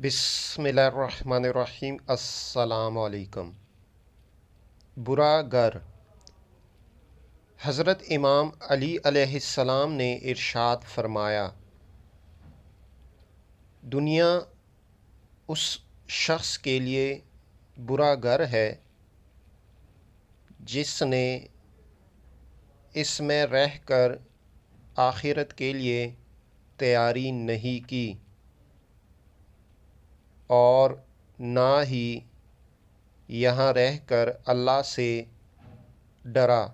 بسم اللہ الرحمن الرحیم۔ السلام علیکم۔ برا گر۔ حضرت امام علی علیہ السلام نے ارشاد فرمایا، دنیا اس شخص کے لیے برا گھر ہے جس نے اس میں رہ کر آخرت کے لیے تیاری نہیں کی اور نہ ہی یہاں رہ کر اللہ سے ڈرا۔